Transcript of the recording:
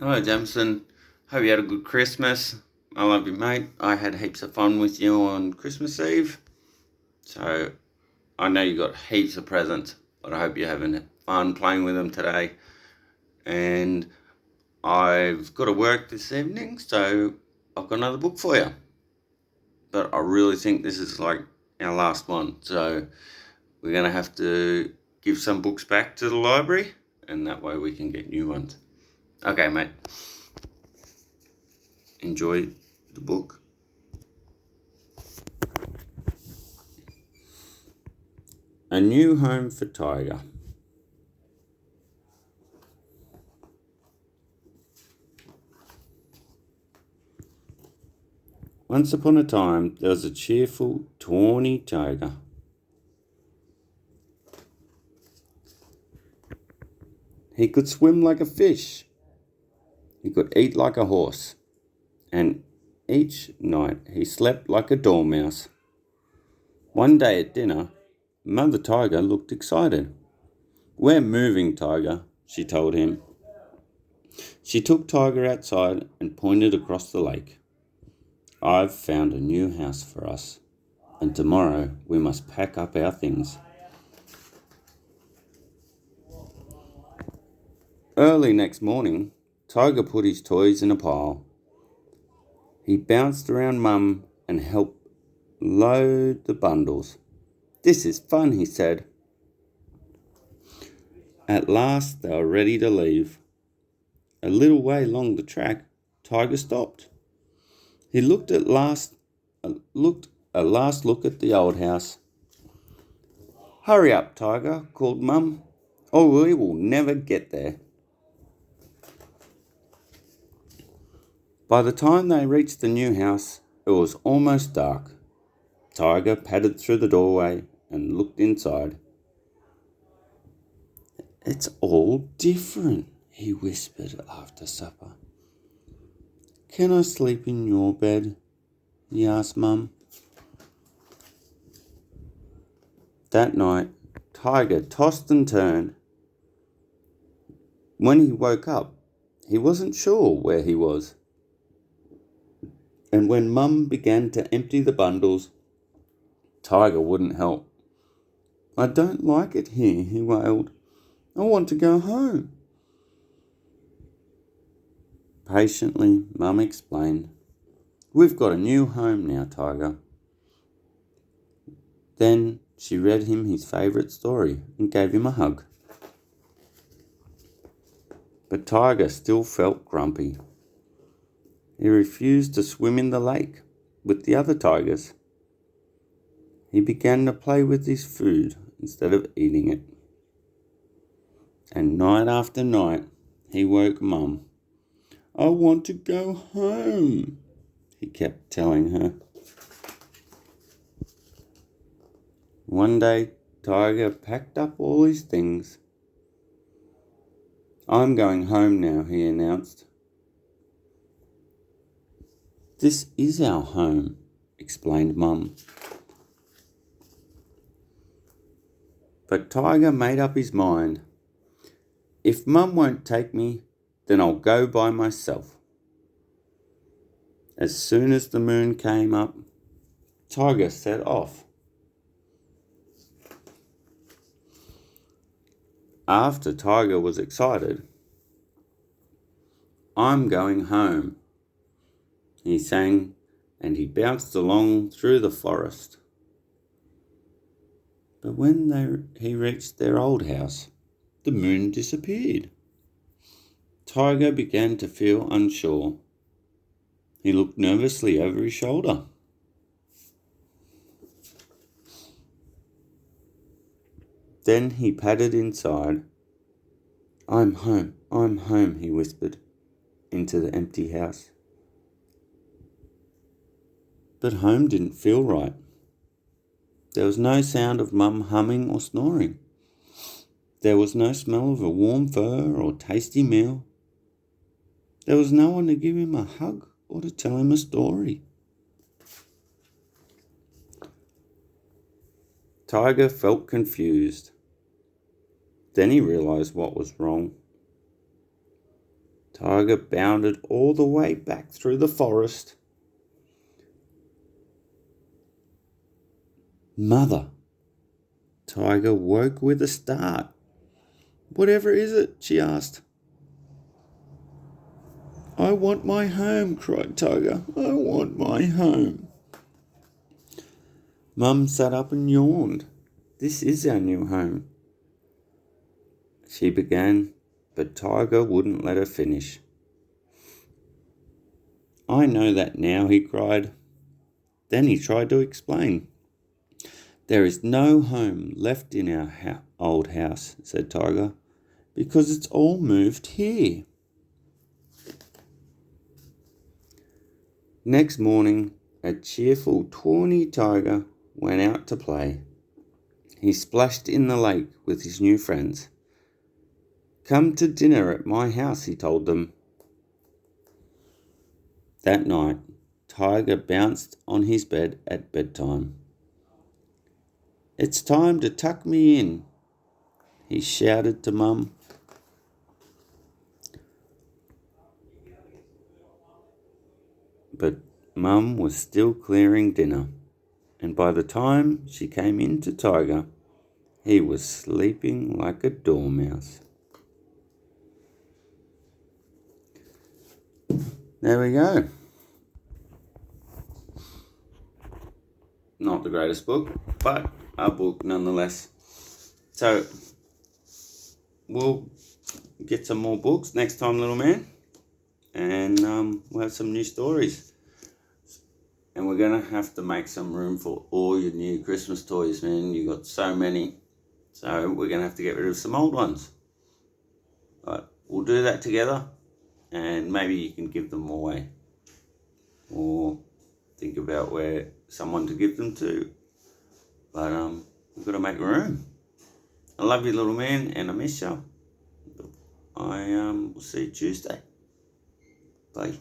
Hello, Jamison. Hope you had a good Christmas. I love you, mate. I had heaps of fun with you on Christmas Eve. So I know you got heaps of presents, but I hope you're having fun playing with them today. And I've got to work this evening, so I've got another book for you. But I really think this is like our last one. So we're going to have to give some books back to the library, and that way we can get new ones. Okay, mate. Enjoy the book. A New Home for Tiger. Once upon a time, there was a cheerful, tawny tiger. He could swim like a fish. He could eat like a horse. And each night he slept like a dormouse. One day at dinner, Mother Tiger looked excited. "We're moving, Tiger," she told him. She took Tiger outside and pointed across the lake. "I've found a new house for us, and tomorrow we must pack up our things." Early next morning, Tiger put his toys in a pile. He bounced around Mum and helped load the bundles. "This is fun," he said. At last they were ready to leave. A little way along the track, Tiger stopped. He looked a last look at the old house. "Hurry up, Tiger," called Mum, "or we will never get there." By the time they reached the new house, it was almost dark. Tiger padded through the doorway and looked inside. "It's all different," he whispered after supper. "Can I sleep in your bed?" he asked Mum. That night, Tiger tossed and turned. When he woke up, he wasn't sure where he was. And when Mum began to empty the bundles, Tiger wouldn't help. "I don't like it here," he wailed. "I want to go home." Patiently, Mum explained, "We've got a new home now, Tiger." Then she read him his favourite story and gave him a hug. But Tiger still felt grumpy. He refused to swim in the lake with the other tigers. He began to play with his food instead of eating it. And night after night, he woke Mum. "I want to go home," he kept telling her. One day, Tiger packed up all his things. "I'm going home now," he announced. "This is our home," explained Mum. But Tiger made up his mind. "If Mum won't take me, then I'll go by myself." As soon as the moon came up, Tiger set off. After Tiger was excited, "I'm going home," he sang, and he bounced along through the forest. But when he reached their old house, the moon disappeared. Tiger began to feel unsure. He looked nervously over his shoulder. Then he padded inside. I'm home," he whispered into the empty house. But home didn't feel right. There was no sound of Mum humming or snoring. There was no smell of a warm fur or tasty meal. There was no one to give him a hug or to tell him a story. Tiger felt confused. Then he realized what was wrong. Tiger bounded all the way back through the forest. Mother! Tiger woke with a start. Whatever is it? She asked. I want my home, cried Tiger. I want my home. Mum sat up and yawned. This is our new home, she began, but Tiger wouldn't let her finish. I know that now, he cried. Then he tried to explain. There is no home left in our old house, said Tiger, because it's all moved here. Next morning, a cheerful, tawny tiger went out to play. He splashed in the lake with his new friends. Come to dinner at my house, he told them. That night, Tiger bounced on his bed at bedtime. It's time to tuck me in, he shouted to Mum. But Mum was still clearing dinner, and by the time she came in to Tiger, he was sleeping like a dormouse. There we go. Not the greatest book, but a book nonetheless. So, we'll get some more books next time, little man. And we'll have some new stories. And we're going to have to make some room for all your new Christmas toys, man. You got so many. So we're going to have to get rid of some old ones. But we'll do that together. And maybe you can give them away. Or think about where someone to give them to. But we've got to make room. I love you, little man, and I miss you. I will see you Tuesday. Bye.